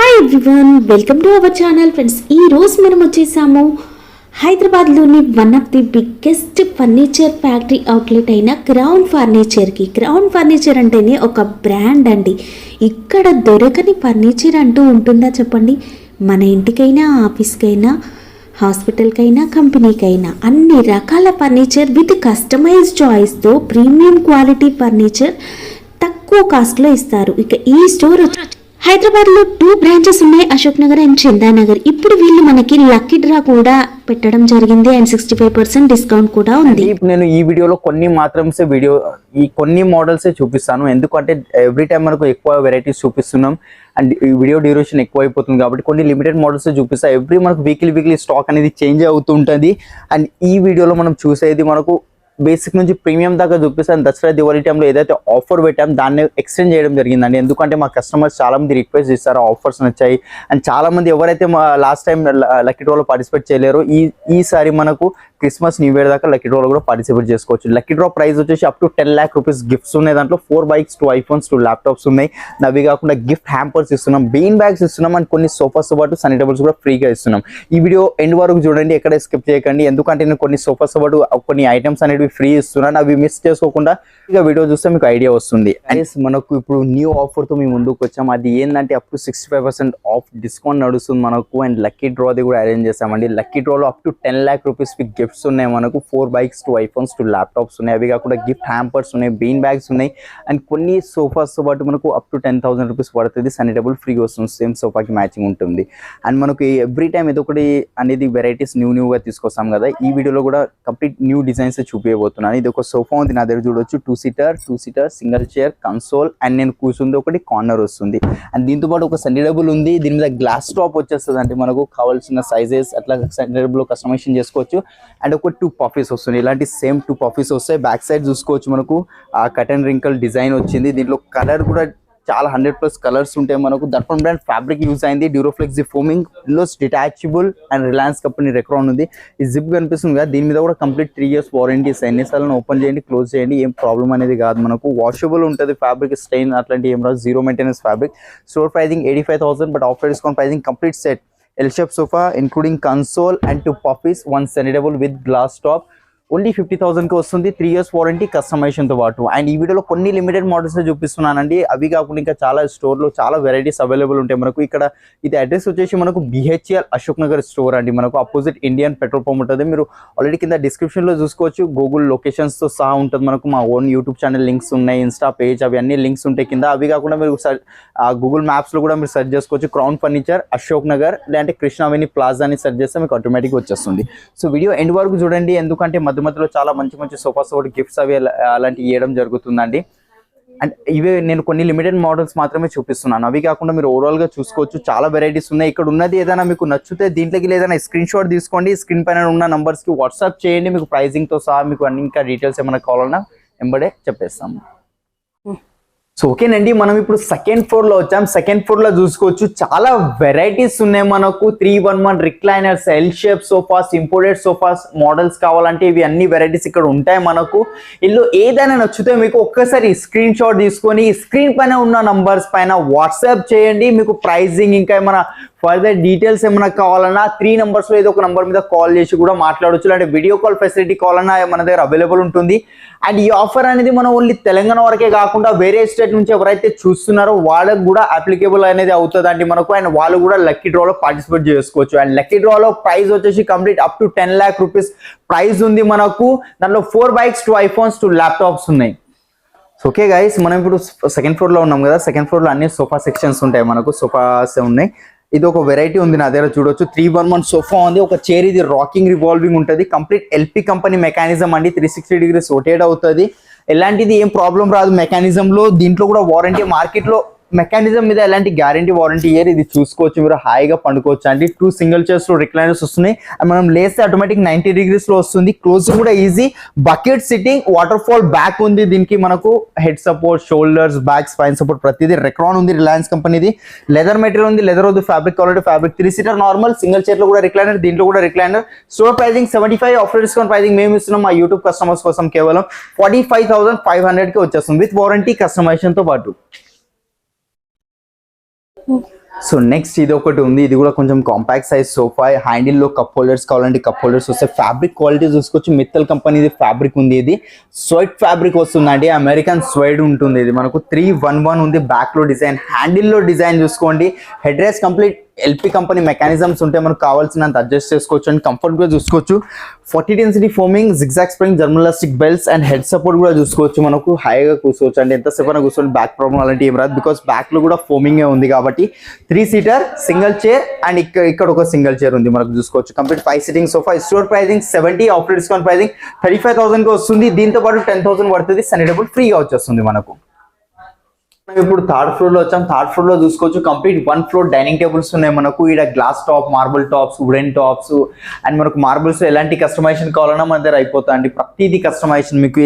Hi everyone, welcome to our channel friends. ఈ రోజు మనం వచ్చేసాము హైదరాబాద్లోని one of the biggest furniture factory outlet అయిన క్రౌన్ ఫర్నిచర్కి. క్రౌన్ ఫర్నిచర్ అంటేనే ఒక బ్రాండ్ అండి. ఇక్కడ దొరకని ఫర్నిచర్ అంటూ ఉంటుందా చెప్పండి? మన ఇంటికైనా, ఆఫీస్కైనా, హాస్పిటల్కైనా, కంపెనీకైనా అన్ని రకాల ఫర్నిచర్ విత్ కస్టమైజ్ చాయిస్తో ప్రీమియం క్వాలిటీ ఫర్నిచర్ తక్కువ కాస్ట్లో ఇస్తారు. ఇక ఈ స్టోర్ హైదరాబాద్లో 2 బ్రాంచెస్ ఉన్నాయి, అశోక్ నగర్ అండ్ చందానగర్. ఇప్పుడు వీళ్ళు మనకి లక్కీ డ్రా కూడా పెట్టడం జరిగింది అండ్ 65% డిస్కౌంట్ కూడా ఉంది. నేను ఈ వీడియోలో కొన్ని కొన్ని మోడల్స్ చూపిస్తాను, ఎందుకంటే ఎవ్రీ టైం మనకు ఎక్కువ వెరైటీస్ చూపిస్తున్నాం అండ్ ఈ వీడియో డ్యూరేషన్ ఎక్కువ అయిపోతుంది కాబట్టి కొన్ని లిమిటెడ్ మోడల్స్ చూపిస్తాను. ఎవ్రీ మనకు వీక్లీ స్టాక్ అనేది చేంజ్ అవుతుంటుంది. అండ్ ఈ వీడియోలో మనం చూసేది మనకు బేసిక్ నుంచి ప్రీమియం దాకా చూపిస్తాను. దసరా దివాళీ టైంలో ఏదైతే ఆఫర్ పెట్టాం దాన్ని ఎక్స్టెండ్ చేయడం జరిగిందండి. ఎందుకంటే మా కస్టమర్స్ చాలా మంది రిక్వెస్ట్ చేస్తారు, ఆఫర్స్ నచ్చాయి. అండ్ చాలా మంది ఎవరైతే లాస్ట్ టైం లక్కీ డ్రాలో పార్టిసిపేట్ చేయలేరు, ఈసారి మనకు క్రిస్మస్ న్యూ ఇయర్ దాకా లక్కీ డ్రాలో కూడా పార్టిసిపేట్ చేసుకోవచ్చు. లక్కీ డ్రా ప్రైస్ వచ్చేసి up to 10 lakh rupees gifts ఉన్నాయి. దాంట్లో 4 bikes, 2 iPhones, 2 laptops ఉన్నాయి. అవి కాకుండా గిఫ్ట్ హ్యాంపర్స్ ఇస్తున్నాం, బీన్ బ్యాగ్స్ ఇస్తున్నాం అండ్ కొన్ని సోఫాస్ పాటు సనీ టేబుల్స్ కూడా ఫ్రీగా ఇస్తున్నాం. ఈ వీడియో ఎండ్ వరకు చూడండి, ఎక్కడ స్కిప్ చేయకండి, ఎందుకంటే నేను కొన్ని సోఫాస్ పాటు కొన్ని ఐటమ్స్ అనేవి ఫ్రీ ఇస్తున్నాను. అవి మిస్ చేసుకోకుండా ఇక వీడియో చూస్తే మీకు ఐడియా వస్తుంది. మనకు ఇప్పుడు న్యూ ఆఫర్ తో మేము ముందుకు వచ్చాం. అది ఏంటంటే అప్ టు 65% ఆఫ్ డిస్కౌంట్ నడుస్తుంది మనకు. అండ్ లక్కీ డ్రాది కూడా అరేంజ్ చేసామండి. లక్కీ డ్రాలో up to 10 lakh rupees gifts ఉన్నాయి మనకు. 4 bikes, 2 iPhones, 2 laptops ఉన్నాయి. అవి కాకుండా గిఫ్ట్ హ్యాంపర్స్ ఉన్నాయి, బీన్ బ్యాగ్స్ ఉన్నాయి అండ్ కొన్ని సోఫాస్ తో పాటు మనకు అప్ టు 10,000 rupees పడుతుంది. సనీ టేబుల్ ఫ్రీగా వస్తుంది, సేమ్ సోఫాకి మ్యాచింగ్ ఉంటుంది. అండ్ మనకు ఎవ్రీ టైం ఏదో ఒకటి అనేది వెరైటీస్ న్యూగా తీసుకొస్తాం కదా. ఈ వీడియోలో కూడా కంప్లీట్ న్యూ డిజైన్స్ చూపించబోతున్నాను. ఇది ఒక సోఫా ఉంది నా దగ్గర, చూడొచ్చు. 2 seater single chair, console and నేను కూర్చుంది ఒకటి కార్నర్ వస్తుంది. అండ్ దీంతో పాటు ఒక సనీ టేబుల్ ఉంది. దీని మీద గ్లాస్ టాప్ వచ్చేస్తుంది, అంటే మనకు కావాల్సిన సైజెస్ అట్లా సనీ టేబుల్ లో కస్టమైజేషన్ చేసుకోవచ్చు. అండ్ ఒక 2 పఫీస్ వస్తుంది, ఇలాంటి సేమ్ 2 పఫీస్ వస్తాయి. బ్యాక్ సైడ్ చూసుకోవచ్చు, మనకు ఆ కటన్ రింకల్ డిజైన్ వచ్చింది. దీంట్లో కలర్ కూడా చాలా 100+ కలర్స్ ఉంటాయి మనకు. దర్పణ్ బ్రాండ్ ఫ్యాబ్రిక్ యూజ్ అయింది. Duroflex foaming loose detachable and Reliance company Recron ఉంది. ఈ జిప్ కనిపిస్తుంది కదా, దీని మీద కూడా కంప్లీట్ 3 years వారంటీస్. ఎన్నిసార్లు ఓపెన్ చేయండి, క్లోజ్ చేయండి, ఏం ప్రాబ్లం అనేది కాదు మనకు. వాషబుల్ ఉంటుంది, ఫ్యాబ్రిక్ స్టెయిన్ అట్లాంటి ఏం రాదు, 0 maintenance fabric. Store pricing 85,000, but after discount pricing complete set L shape sofa including console and 2 puffies, 1 sunny table with glass top, only 50,000 కి వస్తుంది. 3 years వారంటీ కస్టమైజేషన్ తో పాటు. అండ్ ఈ వీడియోలో కొన్ని లిమిటెడ్ మోడల్స్ చూపిస్తున్నానండి. అవి కాకుండా ఇంకా చాలా స్టోర్లో చాలా వెరైటీస్ అవైలబుల్ ఉంటాయి మనకు. ఇక్కడ ఇది అడ్రస్ వచ్చేసి మనకు BHL అశోక్ నగర్ స్టోర్ అండి. మనకు అపోజిట్ ఇండియన్ పెట్రోల్ పంప్ ఉంటుంది. మీరు ఆల్రెడీ కింద డిస్క్రిప్షన్ లో చూసుకోవచ్చు, గూగుల్ లొకేషన్స్ తో సహా ఉంటుంది మనకు. మా ఓన్ యూట్యూబ్ ఛానల్ లింక్స్ ఉన్నాయి, ఇన్స్టా పేజ్, అవి అన్ని లింక్స్ ఉంటాయి కింద. అవి కాకుండా మీరు గూగుల్ మ్యాప్స్ లో కూడా మీరు సెర్చ్ చేసుకోవచ్చు, క్రౌన్ ఫర్నిచర్ అశోక్ నగర్, లేదంటే కృష్ణావేణి ప్లాజా అని సెర్చ్ చేస్తే మీకు ఆటోమేటిక్ వచ్చేస్తుంది. సో వీడియో ఎండ్ వరకు చూడండి, ఎందుకంటే మధ్యలో చాలా మంచి సోఫాస్ గిఫ్ట్స్ అవి అలాంటివి ఇవ్వడం జరుగుతుందండి. అండ్ ఇవే నేను కొన్ని లిమిటెడ్ మోడల్స్ మాత్రమే చూపిస్తున్నాను. అవి కాకుండా మీరు ఓవరాల్ గా చూసుకోవచ్చు, చాలా వెరైటీస్ ఉన్నాయి. ఇక్కడ ఉన్నది ఏదైనా మీకు నచ్చితే దీంట్లోకి ఏదైనా స్క్రీన్ షాట్ తీసుకోండి, స్క్రీన్ పైన ఉన్న నంబర్స్ కి వాట్సాప్ చేయండి. మీకు ప్రైజింగ్ తో సహా మీకు అన్ని ఇంకా డీటెయిల్స్ ఏమైనా కావాలన్నా వెంబడే చెప్పేస్తాము. సో ఓకేనండి, మనం ఇప్పుడు సెకండ్ ఫ్లోర్ లో వచ్చాం. సెకండ్ ఫ్లోర్ లో చూసుకోవచ్చు, చాలా వెరైటీస్ ఉన్నాయి మనకు. 311 recliners, L shape sofas, imported sofas models కావాలంటే ఇవి అన్ని వెరైటీస్ ఇక్కడ ఉంటాయి మనకు. ఇందులో ఏదైనా నచ్చితే మీకు ఒక్కసారి స్క్రీన్ షాట్ తీసుకొని స్క్రీన్ పైన ఉన్న నంబర్స్ పైన వాట్సాప్ చేయండి. మీకు ప్రైజింగ్ ఇంకా ఏమైనా ఫర్దర్ డీటెయిల్స్ ఏమైనా కావాలన్నా 3 numbers లో ఏదో ఒక నంబర్ మీద కాల్ చేసి కూడా మాట్లాడవచ్చు. అంటే వీడియో కాల్ ఫెసిలిటీ కావాలన్నా మన దగ్గర అవైలబుల్ ఉంటుంది. అండ్ ఈ ఆఫర్ అనేది మనం ఓన్లీ తెలంగాణ వరకే కాకుండా వేరే స్టేట్ నుంచి ఎవరైతే చూస్తున్నారో వాళ్ళకు కూడా అప్లికేబుల్ అనేది అవుతుందండి మనకు. అండ్ వాళ్ళు కూడా లక్కీ డ్రాలో పార్టిసిపేట్ చేసుకోవచ్చు. అండ్ లక్కీ డ్రాలో ప్రైస్ వచ్చేసి complete up to 10 lakh rupees price ఉంది మనకు. దాంట్లో 4 bikes, 2 iPhones, 2 laptops ఉన్నాయి. ఓకే గైస్, మనం ఇప్పుడు సెకండ్ ఫ్లోర్ లో ఉన్నాం కదా. సెకండ్ ఫ్లోర్ లో అన్ని సోఫా సెక్షన్స్ ఉంటాయి మనకు, సోఫాస్ ఉన్నాయి. ఇది ఒక వెరైటీ ఉంది నా దగ్గర, చూడొచ్చు. 311 సోఫా ఉంది, ఒక చైర్. ఇది రాకింగ్ రివాల్వింగ్ ఉంటుంది, కంప్లీట్ LP కంపెనీ మెకానిజం అండి. 360 degrees రొటేట్ అవుతుంది. ఎలాంటిది ఏం ప్రాబ్లం రాదు మెకానిజం లో. దీంట్లో కూడా వారంటీ, మార్కెట్ లో మెకానిజం మీద ఎలాంటి గ్యారంటీ వారంటీ ఇయర్. ఇది చూసుకోవచ్చు, మీరు హాయిగా పండుకోవచ్చు అండి. 2 single chairs లో రిక్లైనర్స్ వస్తున్నాయి. మనం లేస్తే ఆటోమేటిక్ 90 degrees లో వస్తుంది. క్లోజింగ్ కూడా easy. Bucket sitting, water fall back ఉంది. దీనికి మనకు head support, shoulders, back, spine support ప్రతిదీ. రెక్రాన్ ఉంది, రిలయన్స్ కంపెనీది. లెదర్ మెటీరియల్ ఉంది, లెదర్ వద్దు, ఫ్యాబ్రిక్ కావాలంటే fabric. 3 seater normal, single chair లో కూడా రిక్లైనర్, దీంట్లో కూడా recliner. Store pricing 75, after discount pricing మేము ఇస్తున్నాం మా యూట్యూబ్ కస్టమర్స్ కోసం కేవలం 45,500 కి వచ్చేస్తుంది విత్ వారంటీ కస్టమైజేషన్ తో పాటు. సో నెక్స్ట్ ఇది ఒకటి ఉంది, ఇది కూడా కొంచెం కాంపాక్ట్ సైజ్ సోఫా. హ్యాండిల్లో కప్ హోల్డర్స్ కావాలంటే కప్ హోల్డర్స్ వస్తాయి. ఫ్యాబ్రిక్ క్వాలిటీ చూసుకోవచ్చు, మిత్తల్ కంపెనీది ఫ్యాబ్రిక్ ఉంది. ఇది స్వెట్ ఫ్యాబ్రిక్ వస్తుందండి, అమెరికన్ స్వెడ్ ఉంటుంది. ఇది మనకు 311 ఉంది. బ్యాక్ లో డిజైన్, హ్యాండిల్లో డిజైన్ చూసుకోండి. Head rest complete LP company mechanisms ఉంటే మనకు కావాల్సినంత అడ్జస్ట్ చేసుకోవచ్చు అండ్ కంఫర్ట్ కూడా చూసుకోవచ్చు. 40 density foaming, zigzag spring, German elastic belts and head support కూడా చూసుకోవచ్చు. మనకు హైగా కూర్చోవచ్చు అంటే ఎంతసేపు అయినా కూర్చోండి, బ్యాక్ ప్రాబ్లం అలాంటి ఏం రాదు. బికాస్ బ్యాక్ లో కూడా ఫోమింగ్ ఉంది కాబట్టి 3 సీటర్ సింగిల్ చైర్ అండ్ ఇక్కడ ఒక సింగిల్ చైర్ ఉంది మనకు చూసుకోవచ్చు. Complete 5 sitting sofa. Store pricing 70, after discount pricing 35,000 కి వస్తుంది. దీంతో పాటు 10,000 పడుతుంది, సన్నీ డబుల్ ఫ్రీగా వచ్చేస్తుంది మనకు. ఇప్పుడు థర్డ్ ఫ్లోర్ లో వచ్చాం. థర్డ్ ఫ్లోర్ లో చూసుకోవచ్చు కంప్లీట్ 1 ఫ్లోర్ డైనింగ్ టేబుల్స్ ఉన్నాయి మనకు. ఇక్కడ glass top, marble tops, wooden tops and మనకు మార్బుల్స్ ఎలాంటి కస్టమైజేషన్ కావాలన్నా మన దగ్గర అయిపోతా అండి. ప్రతిదీ కస్టమైజేషన్, మీకు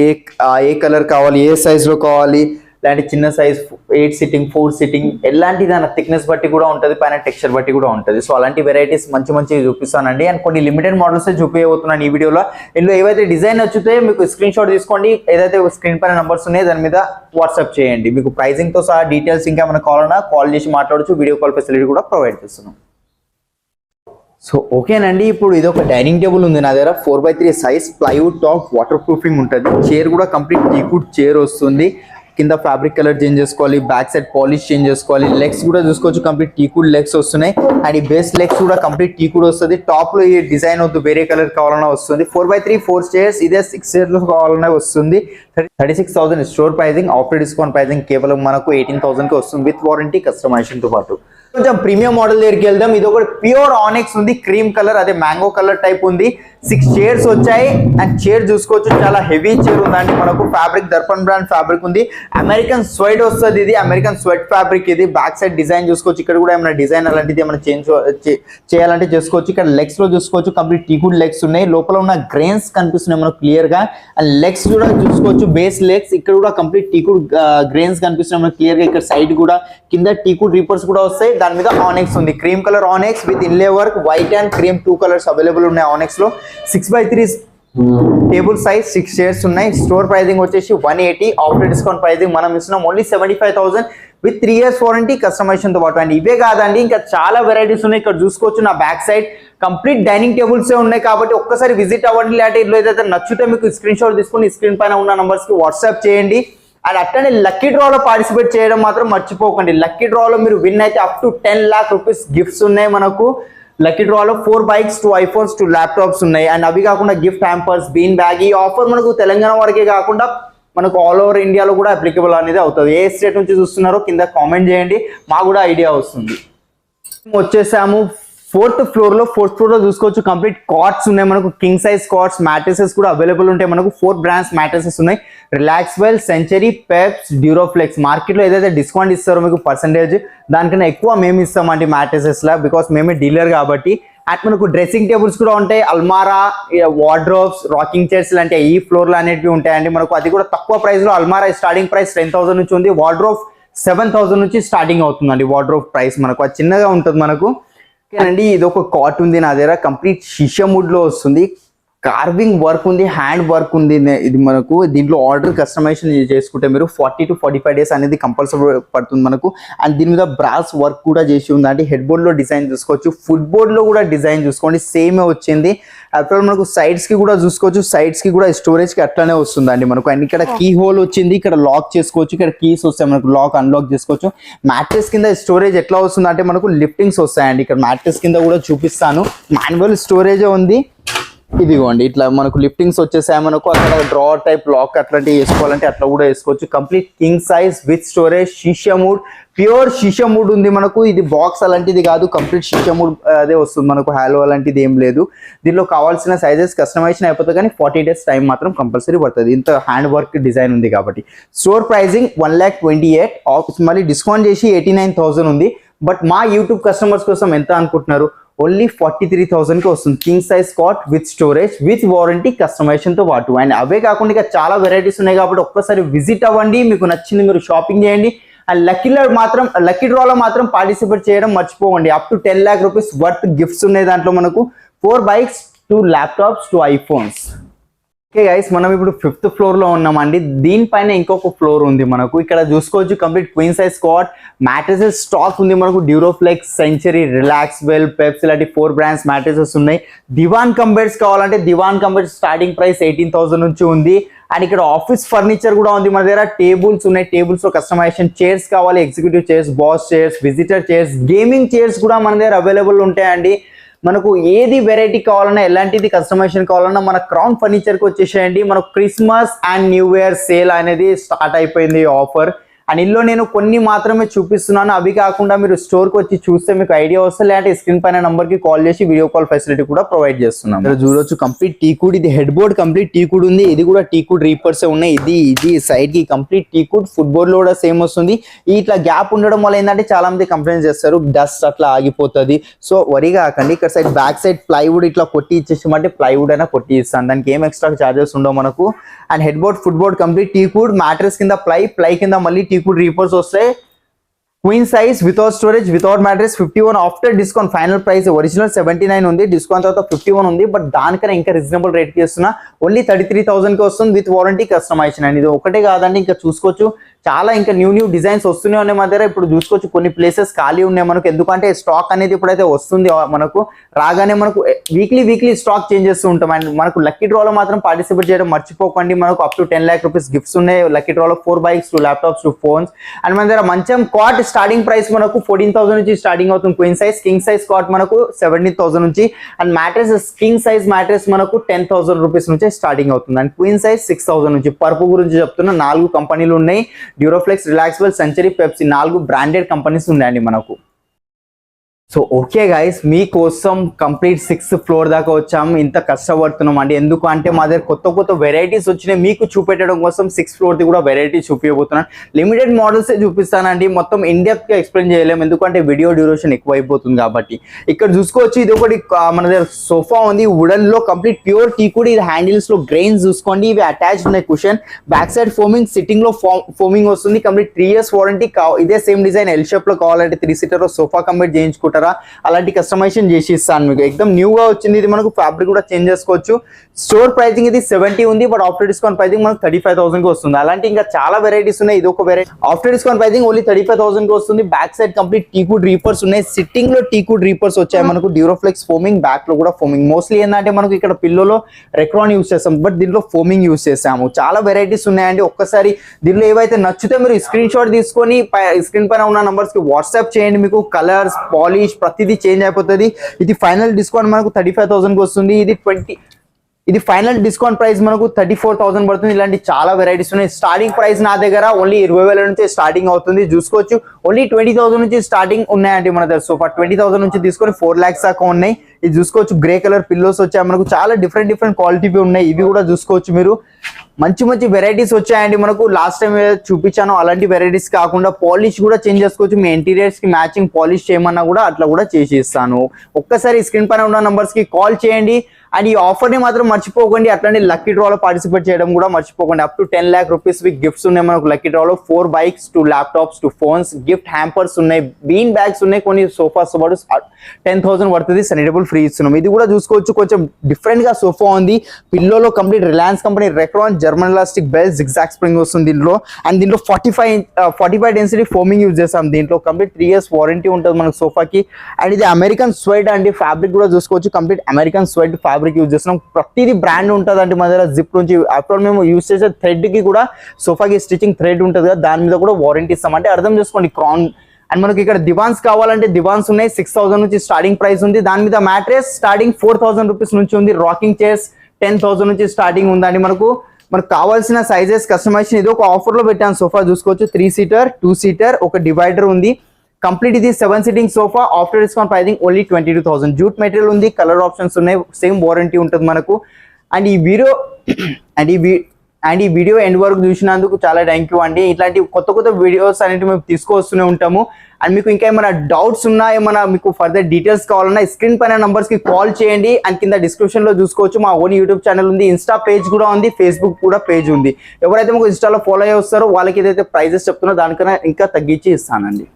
ఏ కలర్ కావాలి, ఏ సైజ్ లో కావాలి, ఇలాంటి చిన్న సైజ్ 8 సిట్టింగ్, 4 సిట్టింగ్, ఎలాంటి దాని థిక్నెస్ బట్టి కూడా ఉంటుంది, పైన టెక్స్చర్ బట్టి కూడా ఉంటుంది. సో అలాంటి వెరైటీస్ మంచి చూపిస్తానండి. అండ్ కొన్ని లిమిటెడ్ మోడల్స్ చూపించబోతున్నాను ఈ వీడియోలో. ఇందులో ఏవైతే డిజైన్ నచ్చితే మీకు స్క్రీన్ షాట్ తీసుకోండి, ఏదైతే స్క్రీన్ పైన నంబర్స్ ఉన్నాయో దాని మీద వాట్సాప్ చేయండి. మీకు ప్రైజింగ్ తో సహా డీటెయిల్స్ ఇంకా మనకు కావాలన్నా కాల్ చేసి మాట్లాడచ్చు. వీడియో కాల్ ఫెసిలిటీ కూడా ప్రొవైడ్ చేస్తున్నాం. సో ఓకేనండి, ఇప్పుడు ఇది ఒక డైనింగ్ టేబుల్ ఉంది నా దగ్గర. 4x3 size, plywood top, water proofing ఉంటుంది. చైర్ కూడా కంప్లీట్ టీకుడ్ చైర్ వస్తుంది. కింద ఫ్యాబ్రిక్ కలర్ చేంజ్ చేసుకోవాలి, బ్యాక్ సైడ్ పాలిష్ చేంజ్ చేసుకోవాలి. లెగ్స్ కూడా చూసుకోవచ్చు, కంప్లీట్ టీకుడ్ లెగ్స్ వస్తున్నాయి. అండ్ ఈ బేస్ లెగ్స్ కూడా కంప్లీట్ టీకుడ్ వస్తుంది. టాప్ లో ఈ డిజైన్ వద్దు, వేరే కలర్ కావాలన్నా వస్తుంది. 4x3 4 చైర్స్, ఇదే 6 చైర్స్ కావాలన్నా వస్తుంది. 36,000 store pricing, after discount pricing కేవలం మనకు 18,000 కి వస్తుంది విత్ వారంటీ, కస్టమైజేషన్ తో పాటు. కొంచెం ప్రీమియం మోడల్ దగ్గరికి వెళ్దాం. ఇది ఒక ప్యూర్ ఆనెక్స్ ఉంది, క్రీమ్ కలర్, అదే మ్యాంగో కలర్ టైప్ ఉంది. 6 చైర్స్ వచ్చాయి అండ్ చైర్ చూసుకోవచ్చు, చాలా హెవీ చైర్ ఉందండి మనకు. ఫ్యాబ్రిక్ దర్పణ్ బ్రాండ్ ఫ్యాబ్రిక్ ఉంది. అమెరికన్ స్వెడ్ వస్తుంది, ఇది అమెరికన్ స్వెడ్ ఫ్యాబ్రిక్. ఇది బ్యాక్ సైడ్ డిజైన్ చూసుకోవచ్చు, ఇక్కడ కూడా ఏమైనా డిజైన్ అలాంటిది ఏమైనా చేంజ్ చేయాలంటే చేసుకోవచ్చు. ఇక్కడ లెగ్స్ లో చూసుకోవచ్చు, కంప్లీట్ టీకుడ్ లెగ్స్ ఉన్నాయి. లోపల ఉన్న గ్రెయిన్స్ కనిపిస్తున్నాయి మనకు క్లియర్ గా. అండ్ లెగ్స్ కూడా చూసుకోవచ్చు, బేస్ లెగ్స్ ఇక్కడ కూడా కంప్లీట్ టీకుడ్ గ్రెయిన్స్ కనిపిస్తున్నాయి మనకు క్లియర్ గా. ఇక్కడ సైడ్ కూడా కింద టీకుడ్ రీపర్స్ కూడా వస్తాయి. దాని మీద ఆనెక్స్ ఉంది, cream colour onyx with inlay work. White and cream 2 colours available ఉన్నాయి ఆనెక్స్ లో. 6x3 టేబుల్ సైజ్, 6 చైర్స్ ఉన్నాయి. స్టోర్ ప్రైజింగ్ వచ్చేసి 180, ఆఫ్టర్ డిస్కౌంట్ ప్రైజింగ్ మనం ఇస్తున్నాం only 75,000 with 3 years warranty, customization తో పాటు. అండ్ ఇవే కాదండి, ఇంకా చాలా వెరైటీస్ ఉన్నాయి. ఇక్కడ చూసుకోవచ్చు నా back side complete dining tables ఉన్నాయి కాబట్టి ఒక్కసారి విజిట్ అవ్వండి. లేదంటే ఇందులో ఏదైతే నచ్చితే మీకు స్క్రీన్ షాట్ తీసుకుని స్క్రీన్ పైన ఉన్న నంబర్స్ కి వాట్సాప్ చేయండి. అండ్ అట్లనే లక్కీ డ్రాలో పార్టిసిపేట్ చేయడం మాత్రం మర్చిపోకండి. లక్కీ డ్రాలో మీరు విన్ అయితే up to 10 lakh rupees gifts ఉన్నాయి మనకు. లక్కీ డ్రాలో 4 bikes, 2 iPhones, 2 ల్యాప్టాప్స్ ఉన్నాయి. అండ్ అవి కాకుండా గిఫ్ట్ హ్యాంపర్స్, బీన్ బ్యాగ్. ఈ ఆఫర్ మనకు తెలంగాణ వరకే కాకుండా మనకు ఆల్ ఓవర్ ఇండియాలో కూడా అప్లికబుల్ అనేది అవుతుంది. ఏ స్టేట్ నుంచి చూస్తున్నారో కింద కామెంట్ చేయండి, మాకు కూడా ఐడియా వస్తుంది. వచ్చేసాము 4th ఫ్లోర్ లో చూసుకోవచ్చు కంప్లీట్ కాట్స్ ఉన్నాయి మనకు. కింగ్ సైజ్ కాట్స్, మ్యాట్రెసెస్ కూడా అవైలబుల్ ఉంటాయి మనకు. 4 బ్రాండ్స్ మ్యాట్రెసెస్ ఉన్నాయి. రిలాక్స్వెల్, సెంచరీ, పెప్స్, డ్యూరోఫ్లెక్స్. మార్కెట్ లో ఏదైతే డిస్కౌంట్ ఇస్తారో మీకు పర్సెంటేజ్ దానికన్నా ఎక్కువ మేము ఇస్తామండి మ్యాట్రెసెస్ లా, బికాస్ మేమే డీలర్ కాబట్టి. అండ్ మనకు డ్రెస్సింగ్ టేబుల్స్ కూడా ఉంటాయి, అల్మారా, వార్డ్రోబ్స్, రాకింగ్ చైర్స్ లాంటి ఈ ఫ్లోర్ లో అనేటివి ఉంటాయండి మనకు. అది కూడా తక్కువ ప్రైస్ లో. అల్మారా స్టార్టింగ్ ప్రైస్ 10,000 నుంచి ఉంది. వార్డ్రోబ్ 7,000 నుంచి స్టార్టింగ్ అవుతుందండి వార్డ్రోబ్ ప్రైస్ మనకు. అది చిన్నగా ఉంటుంది మనకు. ఓకేనండి, ఇది ఒక కాట్ ఉంది నా దగ్గర, కంప్లీట్ షిషా వుడ్ లో వస్తుంది. కార్వింగ్ వర్క్ ఉంది, హ్యాండ్ వర్క్ ఉంది. ఇది మనకు దీంట్లో ఆర్డర్ కస్టమైజేషన్ చేసుకుంటే మీరు 40 to 45 days అనేది కంపల్సరీ పడుతుంది మనకు. అండ్ దీని మీద బ్రాస్ వర్క్ కూడా చేసి ఉంది. అంటే హెడ్ బోర్డ్ లో డిజైన్ చూసుకోవచ్చు, ఫుట్ బోర్డ్ లో కూడా డిజైన్ చూసుకోండి, సేమే వచ్చింది. అప్పుడు మనకు సైడ్స్ కి కూడా చూసుకోవచ్చు, సైడ్స్ కి కూడా స్టోరేజ్ కి అట్లానే వస్తుందండి మనకు. అండ్ ఇక్కడ కీ హోల్ వచ్చింది, ఇక్కడ లాక్ చేసుకోవచ్చు, ఇక్కడ కీస్ వస్తాయి మనకు, లాక్ అన్లాక్ చేసుకోవచ్చు. మ్యాట్రెస్ కింద స్టోరేజ్ ఎట్లా వస్తుంది అంటే మనకు లిఫ్టింగ్స్ వస్తాయండి. ఇక్కడ మ్యాట్రెస్ కింద కూడా చూపిస్తాను, మాన్యువల్ స్టోరేజ్ ఉంది. ఇదిగోండి ఇట్లా మనకు లిఫ్టింగ్స్ వచ్చేసాయి మనకు. అక్కడ డ్రావర్ టైప్ లాక్ అట్లాంటివి వేసుకోవాలంటే అట్లా కూడా వేసుకోవచ్చు. Complete king size with storage, sheesham wood, pure sheesham wood ఉంది మనకు. ఇది బాక్స్ అలాంటిది కాదు, కంప్లీట్ షీషా వుడ్ అదే వస్తుంది మనకు. హాలో అలాంటిది ఏం లేదు. దీనిలో కావాల్సిన సైజెస్ కస్టమైజేషన్ అయిపోతుంది, కానీ 40 days టైం మాత్రం కంపల్సరీ పడుతుంది, ఇంత హ్యాండ్ వర్క్ డిజైన్ ఉంది కాబట్టి. స్టోర్ ప్రైజింగ్ 1,28,000, మళ్ళీ డిస్కౌంట్ చేసి 89,000 ఉంది. బట్ మా యూట్యూబ్ కస్టమర్స్ కోసం ఎంత అనుకుంటున్నారు? ఓన్లీ 43,000 కి వస్తుంది. King size cot with storage with warranty, customization తో పాటు. అండ్ అవే కాకుండా ఇంకా చాలా వెరైటీస్ ఉన్నాయి కాబట్టి ఒక్కసారి విజిట్ అవ్వండి, మీకు నచ్చింది మీరు షాపింగ్ చేయండి. అండ్ లక్కీ డ్రాలో మాత్రం పార్టిసిపేట్ చేయడం మర్చిపోకండి. Up to 10 lakh rupees worth gifts ఉన్నాయి దాంట్లో మనకు. 4 bikes, 2 laptops, 2 iPhones. Okay guys, మనం ఇప్పుడు 5th ఫ్లోర్ లో ఉన్నామండి. దీనిపైన ఇంకొక ఫ్లోర్ ఉంది మనకు. ఇక్కడ చూసుకోవచ్చు complete queen size cot mattresses stock ఉంది మనకు. డ్యూరోఫ్లెక్స్, సెంచరీ, రిలాక్స్ వెల్, పెప్స్ ఇలాంటి 4 బ్రాండ్స్ మ్యాట్రెసెస్ ఉన్నాయి. దివాన్ కంబెడ్స్ కావాలంటే దివాన్ కంబెడ్స్ స్టార్టింగ్ ప్రైస్ 18,000 నుంచి ఉంది. అండ్ ఇక్కడ ఆఫీస్ ఫర్నిచర్ కూడా ఉంది మన దగ్గర. టేబుల్స్ ఉన్నాయి, టేబుల్స్ లో కస్టమైజేషన్. చైర్స్ కావాలి, executive chairs, boss chairs, visitor chairs, gaming chairs కూడా మన దగ్గర అవైలబుల్ ఉంటాయండి. మనకు ఏది వెరైటీ కావాలన్నా, ఎలాంటిది కస్టమైజేషన్ కావాలన్నా మన క్రౌన్ ఫర్నిచర్కి వచ్చేసేయండి. మనకు Christmas and new year sale అనేది స్టార్ట్ అయిపోయింది ఆఫర్. అండ్ ఇందులో నేను కొన్ని మాత్రమే చూపిస్తున్నాను. అవి కాకుండా మీరు స్టోర్కి వచ్చి చూస్తే మీకు ఐడియా వస్తుంది. లేదంటే స్క్రీన్ పైన నంబర్కి కాల్ చేసి వీడియో కాల్ ఫెసిలిటీ కూడా ప్రొవైడ్ చేస్తున్నాం. ఇక్కడ చూడొచ్చు కంప్లీట్ టీకుడ్. ఇది హెడ్ బోర్డ్ కంప్లీట్ టీకుడ్ ఉంది. ఇది కూడా టీకుడ్ రీపర్స్ ఉన్నాయి. ఇది సైడ్ కి కంప్లీట్ టీకుడ్. ఫుట్బోర్డ్ లో కూడా సేమ్ వస్తుంది. ఇట్లా గ్యాప్ ఉండడం వల్ల ఏంటంటే చాలా మంది కంప్లైంట్ చేస్తారు, డస్ట్ అట్లా ఆగిపోతుంది. సో వరి కాకండి. ఇక్కడ సైడ్ బ్యాక్ సైడ్ ప్లైవుడ్ ఇట్లా కొట్టి ఇచ్చేసామంటే ప్లైవుడ్ అయినా కొట్టి ఇస్తాను. దానికి ఏం ఎక్స్ట్రా చార్జెస్ ఉండవు మనకు. And head board, footboard complete టీకుడ్. Mattress కింద ప్లై కింద మళ్ళీ టీకుడ్ రీపర్స్ వస్తాయి. Queen size without storage, without mattress 51 after discount. Final price original 79 ఉంది, డిస్కౌంట్ తర్వాత 51 ఉంది. బట్ దానికన్నా ఇంకా రీజనబుల్ రేట్ కి ఇస్తున్నా. ఓన్లీ 33,000 కి వస్తుంది విత్ వారంటీ, కస్టమైజేషన్. అండ్ ఇది ఒకటే కాదండి, ఇంకా చూసుకోవచ్చు చాలా ఇంకా న్యూ డిజైన్స్ వస్తూనే ఉన్నాయి మన దగ్గర. ఇప్పుడు చూసుకోవచ్చు కొన్ని ప్లేసెస్ ఖాళీ ఉన్నాయి మనకు. ఎందుకంటే స్టాక్ అనేది ఇప్పుడైతే వస్తుంది మనకు. రాగానే మనకు వీక్లీ స్టాక్ చేంజ్ చేస్తూ ఉంటాం. అండ్ మనకు లక్కీ డ్రాలో మాత్రం పార్టిసిపేట్ చేయడం మర్చిపోకండి. మనకు up to 10 lakh rupees gifts ఉన్నాయి లక్కీ డ్రాలో. 4 bikes, 2 laptops, 2 phones. అండ్ మన దగ్గర మంచం కాట్ స్టార్టింగ్ ప్రైస్ మనకు 14,000 నుంచి స్టార్టింగ్ అవుతుంది. Queen size, king size cot మనకు 17,000 నుంచి. And mattress, king size mattress మనకు 10,000 rupees నుంచి స్టార్టింగ్ అవుతుంది. అండ్ క్వీన్ సైజ్ 6,000 నుంచి. పర్పు గురించి చెప్తున్నా, 4 కంపెనీలు ఉన్నాయి. Duroflex, relax well, century, Pepsi, 4 branded companies ఉన్నాయండి మనకు. సో ఓకే గైస్, మీకోసం కంప్లీట్ 6th ఫ్లోర్ దాకా వచ్చాము. ఇంత కష్టపడుతున్నాం అండి. ఎందుకు అంటే మా దగ్గర కొత్త వెరైటీస్ వచ్చినాయి. మీకు చూపెట్టడం కోసం 6th ఫ్లోర్ ది కూడా వెరైటీ చూపించబోతున్నాను. లిమిటెడ్ మోడల్స్ చూపిస్తానండి. మొత్తం ఇండియాకి ఎక్స్ప్లెయిన్ చేయలేము, ఎందుకంటే వీడియో డ్యూరేషన్ ఎక్కువ అయిపోతుంది కాబట్టి. ఇక్కడ చూసుకోవచ్చు, ఇది ఒకటి మన దగ్గర సోఫా ఉంది వుడెన్ లో, కంప్లీట్ ప్యూర్ టీకుడ్. ఇది హ్యాండిల్స్ లో గ్రెయిన్స్ చూసుకోండి, ఇవి అటాచ్డ్ ఉన్నాయి. Cushion back side foaming, sitting లో ఫోమింగ్ వస్తుంది. Complete 3 years warranty. ఇదే సేమ్ డిజైన్ ఎల్ షేప్ లో కావాలంటే 3 seater సోఫా కంప్లీట్ చేయించుకుంటారు. అలాంటి కస్టమైజేషన్ చేసి ఇస్తాను మీకు. ఎక్దమ్ న్యూ గా వచ్చింది ఇది. మనకు ఫ్యాబ్రిక్ కూడా చేంజ్ చేసుకోవచ్చు. స్టోర్ ప్రైసింగ్ ఇది 70 ఉంది, బట్ ఆఫ్టర్ డిస్కౌంట్ ప్రైసింగ్ మనకు 35,000 కి వస్తుంది. అలాంటి ఇంకా చాలా వెరైటీస్ ఉన్నాయి. ఇది ఒక variety. After discount pricing only 35,000 కి వస్తుంది. బ్యాక్ సైడ్ కంప్లీట్ టీకుడ్ రీపర్స్ ఉన్నాయి. సిట్టింగ్ లో టీకుడ్ రీపర్స్ వచ్చాయి మనకు. డ్యూరోఫ్లెక్స్ ఫోమింగ్, బ్యాక్ లో కూడా ఫోమింగ్. మోస్ట్లీ ఏంటంటే మనకు ఇక్కడ పిల్లోలో రెక్రాన్ యూస్ చేస్తాం, బట్ దీంట్లో ఫోమింగ్ యూస్ చేసాము. చాలా వెరైటీస్ ఉన్నాయండి. ఒక్కసారి దీనిలో ఏవైతే నచ్చితే మీరు స్క్రీన్ షాట్ తీసుకొని స్క్రీన్ పైన ఉన్న నంబర్స్ కి వాట్సాప్ చేయండి. మీకు కలర్స్, పాలిష్ ప్రతిదీ చేంజ్ అయిపోతుంది. ఇది ఫైనల్ డిస్కౌంట్ మనకు 35,000 కి వస్తుంది. ఇది ఫైనల్ డిస్కౌంట్ ప్రైస్ మనకు 34,000 పడుతుంది. ఇలాంటి చాలా వెరైటీస్ ఉన్నాయి. స్టార్టింగ్ ప్రైస్ నా దగ్గర ఓన్లీ 20,000 నుంచి స్టార్టింగ్ అవుతుంది. చూసుకోవచ్చు ఓన్లీ 20,000 నుంచి స్టార్టింగ్ ఉన్నాయండి మన దగ్గర. సోఫా 20,000 నుంచి తీసుకొని 4 lakhs దాకా ఉన్నాయి. ఇది చూసుకోవచ్చు, గ్రే కలర్ పిల్లోస్ వచ్చాయి మనకు. చాలా డిఫరెంట్ క్వాలిటీ ఉన్నాయి. ఇవి కూడా చూసుకోవచ్చు మీరు. మంచి వెరైటీస్ వచ్చాయండి మనకు. లాస్ట్ టైం చూపించాను అలాంటి వెరైటీస్ కాకుండా పాలిష్ కూడా చేంజ్ చేసుకోవచ్చు. మీ ఇంటీరియర్స్ కి మ్యాచింగ్ పాలిష్ చేయమన్నా కూడా అట్లా కూడా చేసి ఇస్తాను. ఒక్కసారి స్క్రీన్ పైన ఉన్న నంబర్స్ కి కాల్ చేయండి. అండ్ ఈ ఆఫర్ ని మాత్రం మర్చిపోకండి. అట్లానే లక్కీ డ్రాలో పార్టిసిపేట్ చేయడం కూడా మర్చిపోకండి. Up to 10 lakh rupees gifts ఉన్నాయి మనకు లక్కీ డ్రాలో. 4 bikes, 2 laptops, 2 phones, gift hampers ఉన్నాయి, బీన్ బ్యాగ్స్ ఉన్నాయి, కొన్ని సోఫాస్ పాటు 10,000 పడుతుంది. సనిటబుల్ ఫ్రీ ఇస్తున్నాం. ఇది కూడా చూసుకోవచ్చు, కొంచెం డిఫరెంట్ గా సోఫా ఉంది. పిల్లోలో complete Reliance company Recron German elastic belt zigzag spring వస్తుంది దీంట్లో. అండ్ దీంట్లో 45 డెన్సిటీ ఫోమింగ్ యూజ్ చేస్తాం. దీంట్లో కంప్లీట్ 3 years వారంటీ ఉంటుంది మనకు సోఫాకి. అండ్ ఇది అమెరికన్ స్వెడ్ అండి. ఫ్యాబ్రిక్ కూడా చూసుకోవచ్చు, complete American suede fabric use చేస్తున్నాం. ప్రతిదీ బ్రాండ్ ఉంటుంది అండి మన దగ్గర. జిప్ నుంచి అప్పుడు మేము యూజ్ చేసే థ్రెడ్ కి కూడా సోఫాకి స్టిచింగ్ థ్రెడ్ ఉంటుంది కదా, దాని మీద కూడా వారంటీ ఇస్తాం. అంటే అర్థం చేసుకోండి క్రౌన్. అండ్ మనకి ఇక్కడ దివాన్స్ కావాలంటే దివాన్స్ ఉన్నాయి. 6,000 నుంచి స్టార్టింగ్ ప్రైస్ ఉంది. దాని మీద మ్యాట్రెస్ స్టార్టింగ్ 4,000 rupees నుంచి ఉంది. రాకింగ్ చైర్స్ 10,000 నుంచి స్టార్టింగ్ ఉందండి మనకు కావాల్సిన సైజెస్ కస్టమైజేషన్. ఇది ఒక ఆఫర్ లో పెట్టాను. సోఫా చూసుకోవచ్చు, 3 seater, 2 seater, ఒక డివైడర్ ఉంది. కంప్లీట్ ఇది 7 sitting sofa. After discount pricing only 22,000. Jute material ఉంది, కలర్ ఆప్షన్స్ ఉన్నాయి, సేమ్ వారంటీ ఉంటుంది మనకు. అండ్ ఈ వీడియో ఎండ్ వరకు చూసినందుకు చాలా థ్యాంక్ యూ అండి. ఇట్లాంటి కొత్త వీడియోస్ అనేవి మేము తీసుకొస్తూనే ఉంటాము. అండ్ మీకు ఇంకా ఏమైనా డౌట్స్ ఉన్నా, ఏమైనా మీకు ఫర్దర్ డీటెయిల్స్ కావాలన్నా స్క్రీన్ పైన నంబర్స్ కి కాల్ చేయండి. అండ్ కింద డిస్క్రిప్షన్ లో చూసుకోవచ్చు మా ఓన్ యూట్యూబ్ ఛానల్ ఉంది, ఇన్స్టా పేజ్ కూడా ఉంది, ఫేస్బుక్ కూడా పేజ్ ఉంది. ఎవరైతే మాకు ఇన్స్టాలో ఫాలో అయ్యి వస్తారో వాళ్ళకి ఏదైతే ప్రైజెస్ చెప్తున్నారో దానికన్నా ఇంకా తగ్గించి ఇస్తానండి.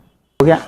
ఓకే.